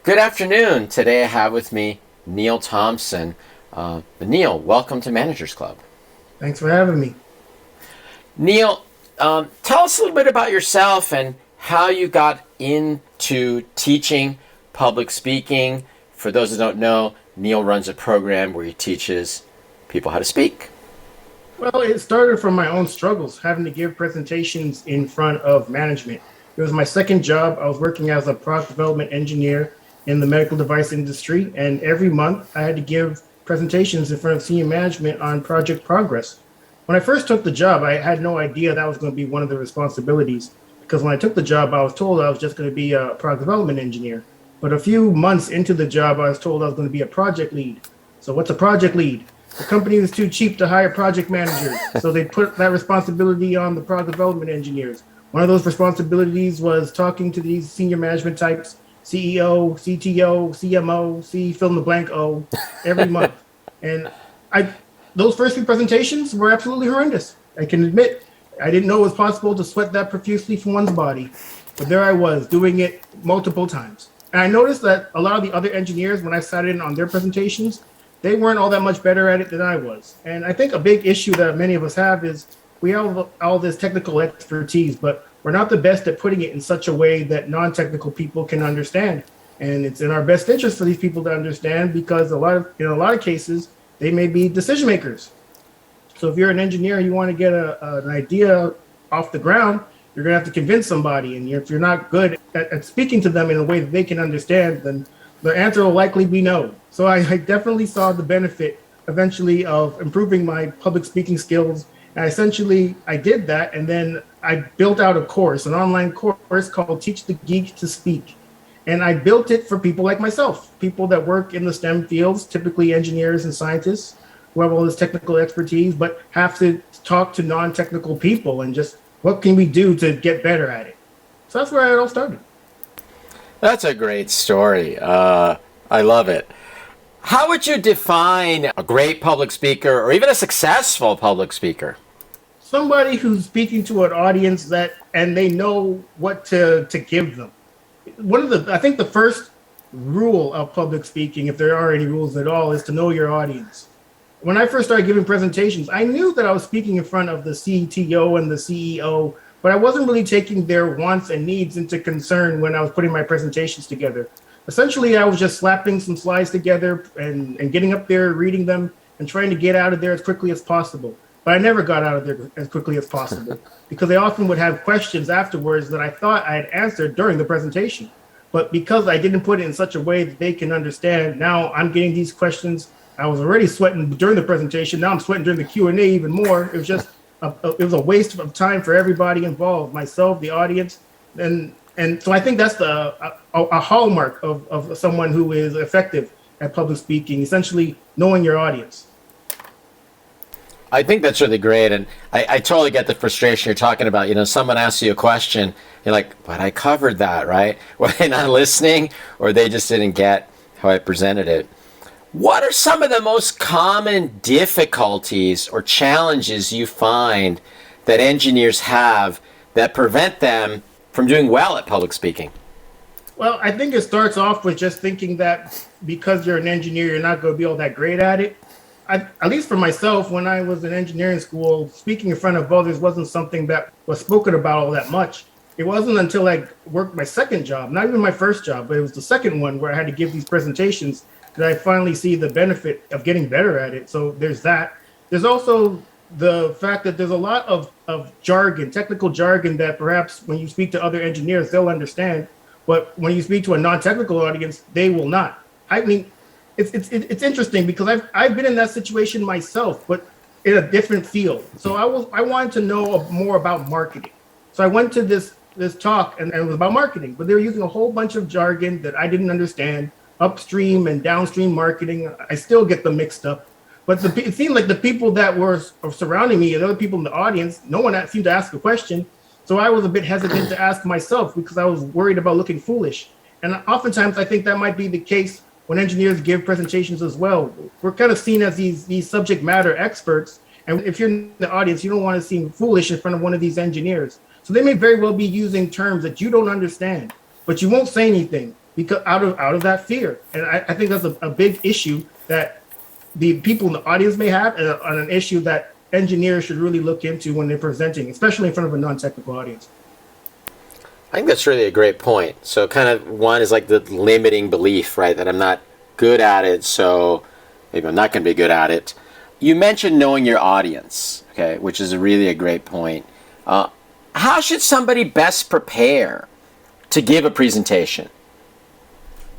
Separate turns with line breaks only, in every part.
Good afternoon. Today I have with me Neil Thompson. Neil, welcome to Managers Club.
Thanks for having me.
Neil, tell us a little bit about yourself and how you got into teaching public speaking. For those who don't know, Neil runs a program where he teaches people how to speak.
Well, it started from my own struggles, having to give presentations in front of management. It was my second job. I was working as a product development engineer in the medical device industry, and every month I had to give presentations in front of senior management on project progress. When I first took the job, I had no idea that was going to be one of the responsibilities, because when I took the job, I was told I was just going to be a product development engineer. But a few months into the job, I was told I was going to be a project lead. So what's a project lead? The company was too cheap to hire project managers, so they put that responsibility on the product development engineers. One of those responsibilities was talking to these senior management types, CEO, CTO, CMO, C, fill in the blank O, every month. And those first few presentations were absolutely horrendous. I can admit, I didn't know it was possible to sweat that profusely from one's body, but there I was doing it multiple times. And I noticed that a lot of the other engineers, when I sat in on their presentations, they weren't all that much better at it than I was. And I think a big issue that many of us have is we have all this technical expertise, but we're not the best at putting it in such a way that non-technical people can understand. And it's in our best interest for these people to understand, because in a lot of cases, they may be decision makers. So if you're an engineer and you want to get an idea off the ground, you're going to have to convince somebody. And if you're not good at speaking to them in a way that they can understand, then the answer will likely be no. So I definitely saw the benefit eventually of improving my public speaking skills. And essentially, I did that. And then I built out a course, an online course called Teach the Geek to Speak. And I built it for people like myself, people that work in the STEM fields, typically engineers and scientists who have all this technical expertise, but have to talk to non-technical people and just what can we do to get better at it. So that's where it all started.
That's a great story. I love it. How would you define a great public speaker or even a successful public speaker?
Somebody who's speaking to an audience and they know what to give them. I think the first rule of public speaking, if there are any rules at all, is to know your audience. When I first started giving presentations, I knew that I was speaking in front of the CTO and the CEO, but I wasn't really taking their wants and needs into concern when I was putting my presentations together. Essentially, I was just slapping some slides together and getting up there, reading them, and trying to get out of there as quickly as possible. But I never got out of there as quickly as possible because they often would have questions afterwards that I thought I had answered during the presentation. But because I didn't put it in such a way that they can understand, now I'm getting these questions. I was already sweating during the presentation. Now I'm sweating during the Q&A even more. It was just it was a waste of time for everybody involved, myself, the audience. And so I think that's a hallmark of someone who is effective at public speaking, essentially knowing your audience.
I think that's really great, and I totally get the frustration you're talking about. You know, someone asks you a question, you're like, but I covered that, right? Were they not listening, or they just didn't get how I presented it? What are some of the most common difficulties or challenges you find that engineers have that prevent them from doing well at public speaking?
Well, I think it starts off with just thinking that because you're an engineer, you're not going to be all that great at it. At least for myself, when I was in engineering school, speaking in front of others wasn't something that was spoken about all that much. It wasn't until I worked my second job, not even my first job, but it was the second one where I had to give these presentations that I finally see the benefit of getting better at it. So there's that. There's also the fact that there's a lot of jargon, technical jargon that perhaps when you speak to other engineers, they'll understand. But when you speak to a non-technical audience, they will not. I mean, it's interesting because I've been in that situation myself, but in a different field. So I wanted to know more about marketing. So I went to this talk and it was about marketing, but they were using a whole bunch of jargon that I didn't understand, upstream and downstream marketing. I still get them mixed up. But it seemed like the people that were surrounding me and other people in the audience, no one seemed to ask a question. So I was a bit hesitant to ask myself because I was worried about looking foolish. And oftentimes I think that might be the case when engineers give presentations as well. We're kind of seen as these subject matter experts. And if you're in the audience, you don't want to seem foolish in front of one of these engineers. So they may very well be using terms that you don't understand, but you won't say anything. because out of that fear. And I think that's a big issue that the people in the audience may have, and on an issue that engineers should really look into when they're presenting, especially in front of a non-technical audience.
I think that's really a great point. So kind of one is like the limiting belief, right? That I'm not good at it, so maybe I'm not going to be good at it. You mentioned knowing your audience, okay, which is really a great point. How should somebody best prepare to give a presentation?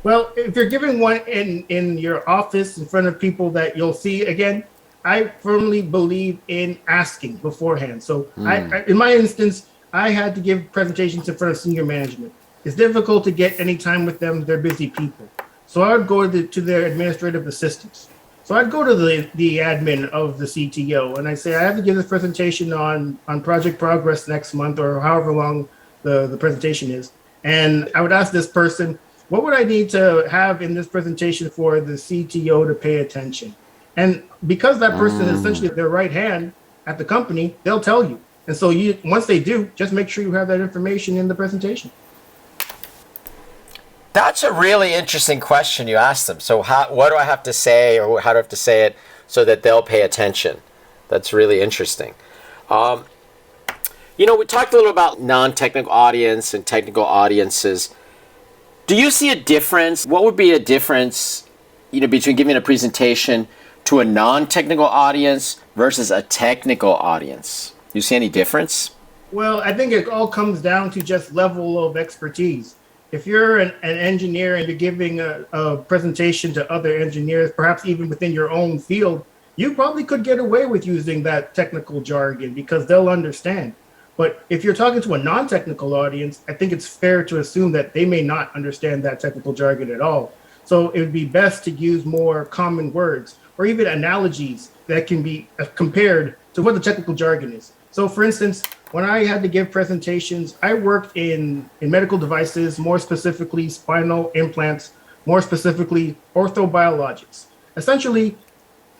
Well, if you're giving one in your office in front of people that you'll see again, I firmly believe in asking beforehand. So in my instance, I had to give presentations in front of senior management. It's difficult to get any time with them. They're busy people. So I would go to their administrative assistants. So I'd go to the admin of the CTO and I'd say, I have to give this presentation on project progress next month or however long the presentation is. And I would ask this person, what would I need to have in this presentation for the CTO to pay attention? And because that person is essentially their right hand at the company, they'll tell you. And so once they do, just make sure you have that information in the presentation.
That's a really interesting question you asked them. So what do I have to say, or how do I have to say it so that they'll pay attention? That's really interesting. We talked a little about non-technical audience and technical audiences. Do you see a difference? What would be a difference, between giving a presentation to a non-technical audience versus a technical audience? Do you see any difference?
Well, I think it all comes down to just level of expertise. If you're an engineer and you're giving a presentation to other engineers, perhaps even within your own field, you probably could get away with using that technical jargon because they'll understand. But if you're talking to a non-technical audience, I think it's fair to assume that they may not understand that technical jargon at all. So it would be best to use more common words or even analogies that can be compared to what the technical jargon is. So for instance, when I had to give presentations, I worked in medical devices, more specifically spinal implants, more specifically orthobiologics. Essentially,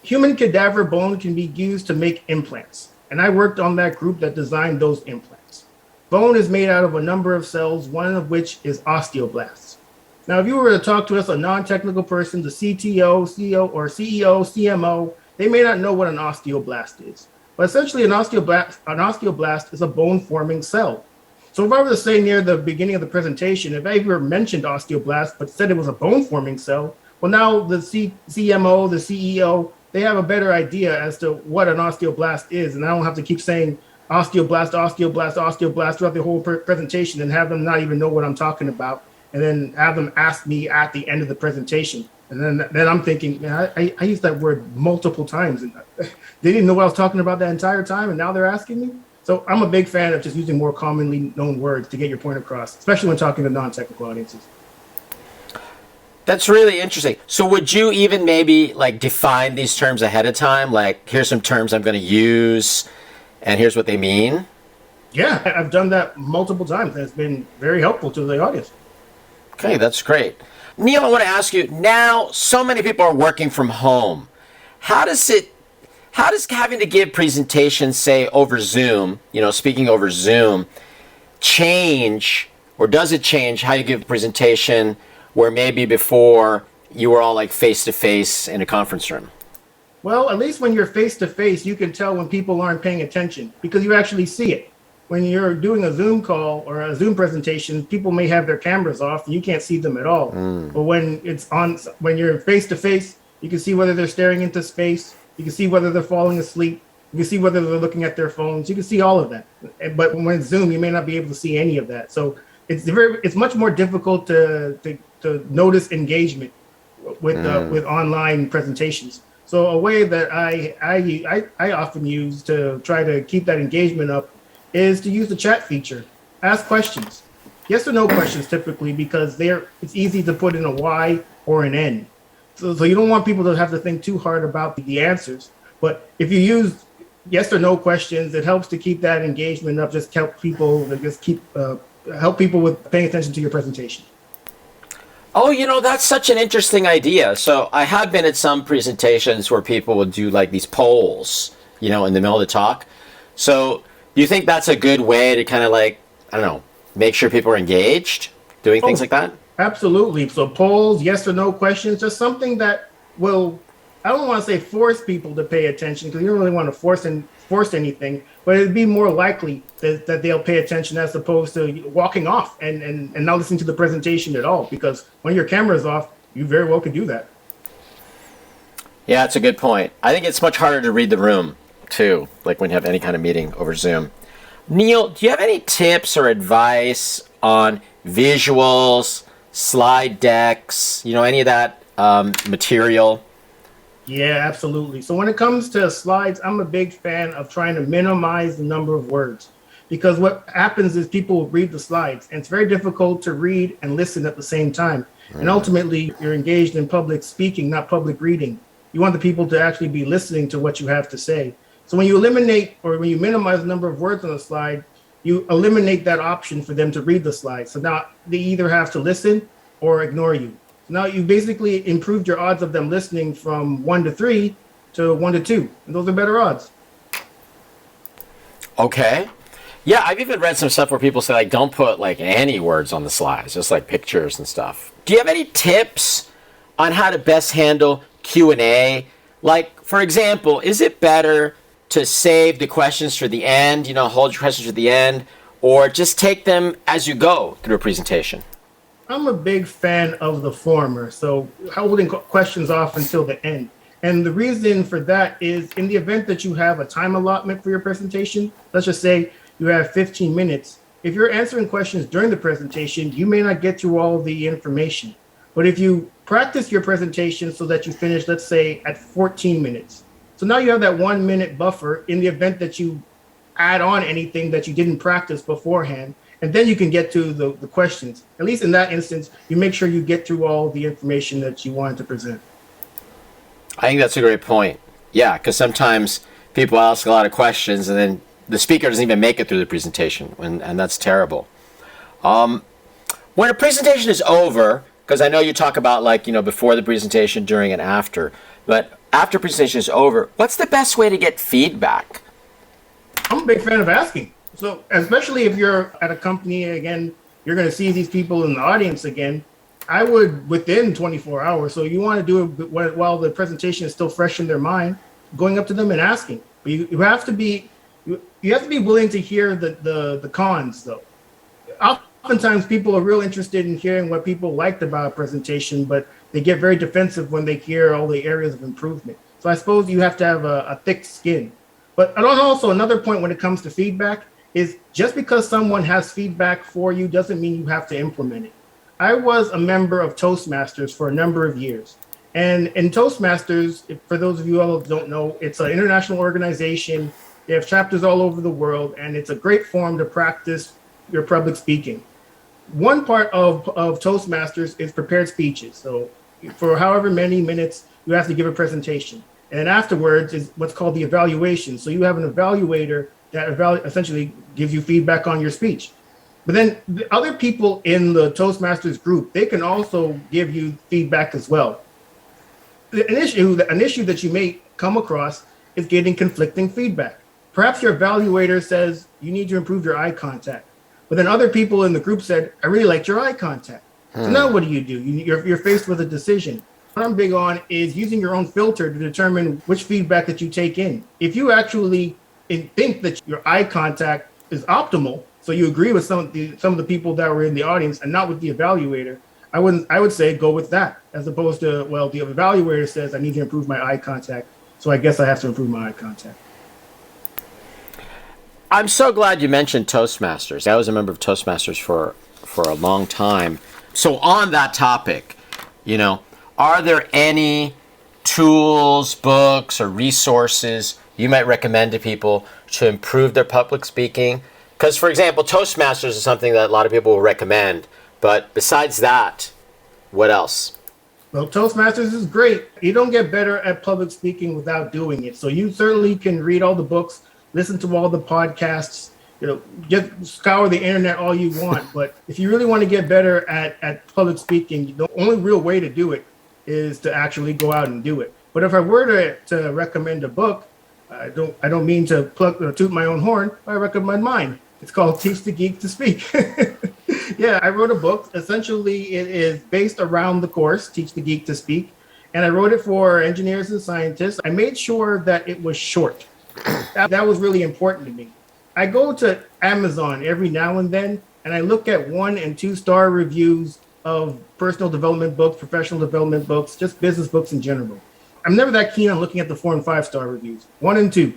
human cadaver bone can be used to make implants. And I worked on that group that designed those implants. Bone is made out of a number of cells, one of which is osteoblasts. Now, if you were to talk to us, a non-technical person, the CTO, CEO, or CEO, CMO, they may not know what an osteoblast is. But essentially, an osteoblast is a bone-forming cell. So if I were to say near the beginning of the presentation, if I ever mentioned osteoblast, but said it was a bone-forming cell, well, now the CMO, the CEO, they have a better idea as to what an osteoblast is. And I don't have to keep saying osteoblast, osteoblast, osteoblast throughout the whole presentation and have them not even know what I'm talking about. And then have them ask me at the end of the presentation. And then I'm thinking, man, I used that word multiple times. And they didn't know what I was talking about that entire time. And now they're asking me. So I'm a big fan of just using more commonly known words to get your point across, especially when talking to non-technical audiences.
That's really interesting. So would you even maybe define these terms ahead of time? Like, here's some terms I'm going to use, and here's what they mean?
Yeah, I've done that multiple times, and it's been very helpful to the audience.
Okay, that's great. Neil, I want to ask you, now so many people are working from home. How does having to give presentations, say, over Zoom, speaking over Zoom, change, or does it change how you give a presentation where maybe before you were all face-to-face in a conference room?
Well, at least when you're face-to-face, you can tell when people aren't paying attention because you actually see it. When you're doing a Zoom call or a Zoom presentation, people may have their cameras off and you can't see them at all. But when you're face-to-face, you can see whether they're staring into space. You can see whether they're falling asleep. You can see whether they're looking at their phones. You can see all of that. But when it's Zoom, you may not be able to see any of that. So it's much more difficult to notice engagement with online presentations. So a way that I often use to try to keep that engagement up is to use the chat feature. Ask questions. Yes or no questions typically because it's easy to put in a Y or an N. So you don't want people to have to think too hard about the answers. But if you use yes or no questions, it helps to keep that engagement up, help people with paying attention to your presentation.
Oh, that's such an interesting idea. So I have been at some presentations where people would do these polls, in the middle of the talk. So do you think that's a good way to kind of make sure people are engaged, doing things like that?
Absolutely. So polls, yes or no questions, just something that will, I don't want to say force people to pay attention because you don't really want to force anything, but it'd be more likely that they'll pay attention as opposed to walking off and not listening to the presentation at all. Because when your camera's off, you very well could do that.
Yeah, it's a good point. I think it's much harder to read the room, too, like when you have any kind of meeting over Zoom. Neil, do you have any tips or advice on visuals, slide decks, any of that material?
Yeah, absolutely. So when it comes to slides, I'm a big fan of trying to minimize the number of words because what happens is people read the slides and it's very difficult to read and listen at the same time. And ultimately, you're engaged in public speaking, not public reading. You want the people to actually be listening to what you have to say. So when you eliminate or when you minimize the number of words on the slide, you eliminate that option for them to read the slide. So now they either have to listen or ignore you. So now you basically improved your odds of them listening from 1 to 3 to 1 to 2. And those are better odds.
Okay. Yeah, I've even read some stuff where people say, like, don't put, like, any words on the slides, just, like, pictures and stuff. Do you have any tips on how to best handle Q&A? Like, for example, is it better to save the questions for the end, hold your questions to the end, or just take them as you go through a presentation?
I'm a big fan of the former, so holding questions off until the end. And the reason for that is in the event that you have a time allotment for your presentation, let's just say you have 15 minutes. If you're answering questions during the presentation, you may not get through all the information. But if you practice your presentation so that you finish, let's say, at 14 minutes, so now you have that 1 minute buffer in the event that you add on anything that you didn't practice beforehand, and then you can get to the questions. At least in that instance, you make sure you get through all the information that you wanted to present.
I think that's a great point. Yeah, because sometimes people ask a lot of questions and then the speaker doesn't even make it through the presentation, and that's terrible. When a presentation is over, because I know you talk about before the presentation, during, and after, but after presentation is over, what's the best way to get feedback?
I'm a big fan of asking. So especially if you're at a company, again, you're going to see these people in the audience again. I would, within 24 hours, so you want to do it while the presentation is still fresh in their mind, going up to them and asking. But you have to be willing to hear the cons, though. Oftentimes people are real interested in hearing what people liked about a presentation, but they get very defensive when they hear all the areas of improvement. So I suppose you have to have a thick skin. But also another point when it comes to feedback is just because someone has feedback for you doesn't mean you have to implement it. I was a member of Toastmasters for a number of years. And in Toastmasters, for those of you all who don't know, it's an international organization. They have chapters all over the world, and it's a great forum to practice your public speaking. One part of Toastmasters is prepared speeches. So for however many minutes, you have to give a presentation. And then afterwards is what's called the evaluation. So you have an evaluator that essentially gives you feedback on your speech. But then the other people in the Toastmasters group, they can also give you feedback as well. An issue that you may come across is getting conflicting feedback. Perhaps your evaluator says you need to improve your eye contact. But then other people in the group said, I really liked your eye contact. So now what do? You're faced with a decision. What I'm big on is using your own filter to determine which feedback that you take in. If you actually think that your eye contact is optimal, so you agree with some of the people that were in the audience and not with the evaluator, I would say go with that, as opposed to, well, the evaluator says I need to improve my eye contact, so I guess I have to improve my eye contact.
I'm so glad you mentioned Toastmasters. I was a member of Toastmasters for a long time. So on that topic, are there any tools, books, or resources you might recommend to people to improve their public speaking? Because, for example, Toastmasters is something that a lot of people will recommend. But besides that, what else?
Well, Toastmasters is great. You don't get better at public speaking without doing it. So you certainly can read all the books, listen to all the podcasts, just scour the internet all you want. But if you really want to get better at public speaking, the only real way to do it is to actually go out and do it. But if I were to recommend a book, I don't mean to toot my own horn. I recommend mine. It's called Teach the Geek to Speak. Yeah, I wrote a book. Essentially, it is based around the course, Teach the Geek to Speak. And I wrote it for engineers and scientists. I made sure that it was short. That was really important to me. I go to Amazon every now and then, and I look at 1 and 2 star reviews of personal development books, professional development books, just business books in general. I'm never that keen on looking at the 4 and 5 star reviews, 1 and 2.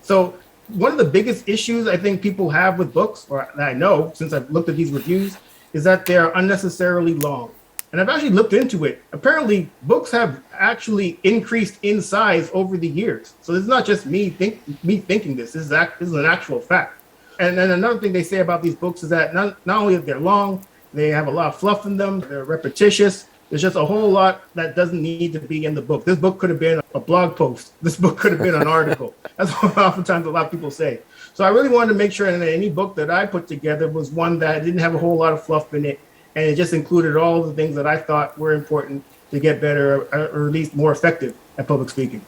So one of the biggest issues I think people have with books, or that I know since I've looked at these reviews, is that they're unnecessarily long. And I've actually looked into it. Apparently, books have actually increased in size over the years. So it's not just me thinking this. This is an actual fact. And then another thing they say about these books is that not only are they long, they have a lot of fluff in them. They're repetitious. There's just a whole lot that doesn't need to be in the book. This book could have been a blog post. This book could have been an article. That's what oftentimes a lot of people say. So I really wanted to make sure that any book that I put together was one that didn't have a whole lot of fluff in it, and it just included all the things that I thought were important to get better, or at least more effective at public speaking.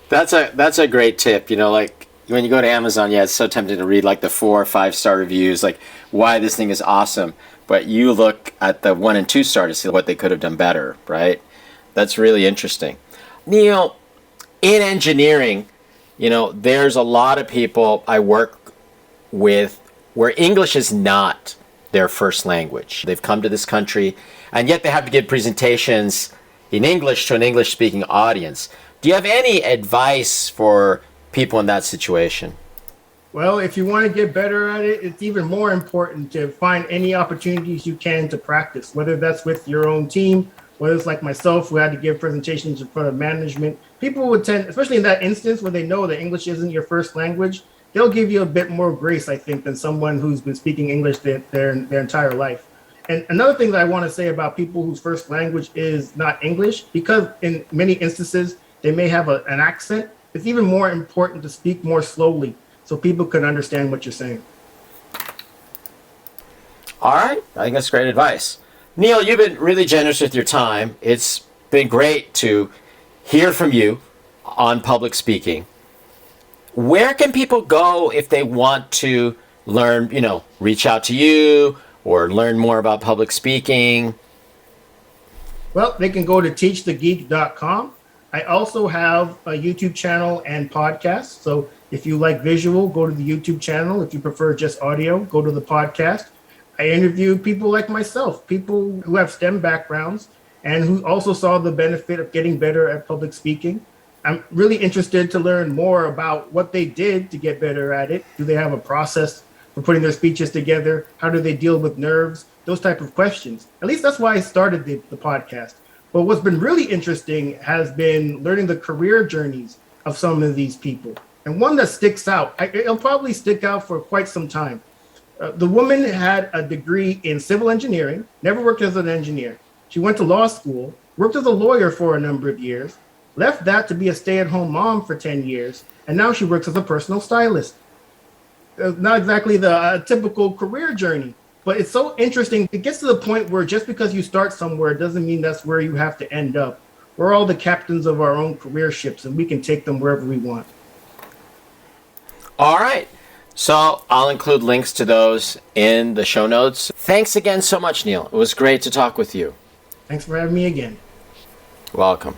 That's a great tip. Like when you go to Amazon, yeah, it's so tempting to read like the 4 or 5 star reviews, like why this thing is awesome. But you look at the 1 and 2 star to see what they could have done better, right? That's really interesting. Neil, in engineering, there's a lot of people I work with where English is not their first language. They've come to this country, and yet they have to give presentations in English to an English-speaking audience. Do you have any advice for people in that situation?
Well, if you want to get better at it, it's even more important to find any opportunities you can to practice, whether that's with your own team, whether it's like myself, who had to give presentations in front of management. People would tend, especially in that instance where they know that English isn't your first language, they'll give you a bit more grace, I think, than someone who's been speaking English their entire life. And another thing that I want to say about people whose first language is not English, because in many instances they may have an accent, it's even more important to speak more slowly so people can understand what you're saying.
All right. I think that's great advice. Neil, you've been really generous with your time. It's been great to hear from you on public speaking. Where can people go if they want to learn, reach out to you or learn more about public speaking?
Well, they can go to teachthegeek.com. I also have a YouTube channel and podcast. So if you like visual, go to the YouTube channel. If you prefer just audio, go to the podcast. I interview people like myself, people who have STEM backgrounds and who also saw the benefit of getting better at public speaking. I'm really interested to learn more about what they did to get better at it. Do they have a process for putting their speeches together? How do they deal with nerves? Those type of questions. At least that's why I started the podcast. But what's been really interesting has been learning the career journeys of some of these people. And one that sticks out, it'll probably stick out for quite some time. The woman had a degree in civil engineering, never worked as an engineer. She went to law school, worked as a lawyer for a number of years, left that to be a stay-at-home mom for 10 years, and now she works as a personal stylist. Not exactly the typical career journey, but it's so interesting. It gets to the point where just because you start somewhere doesn't mean that's where you have to end up. We're all the captains of our own career ships, and we can take them wherever we want.
All right. So I'll include links to those in the show notes. Thanks again so much, Neil. It was great to talk with you.
Thanks for having me again.
Welcome.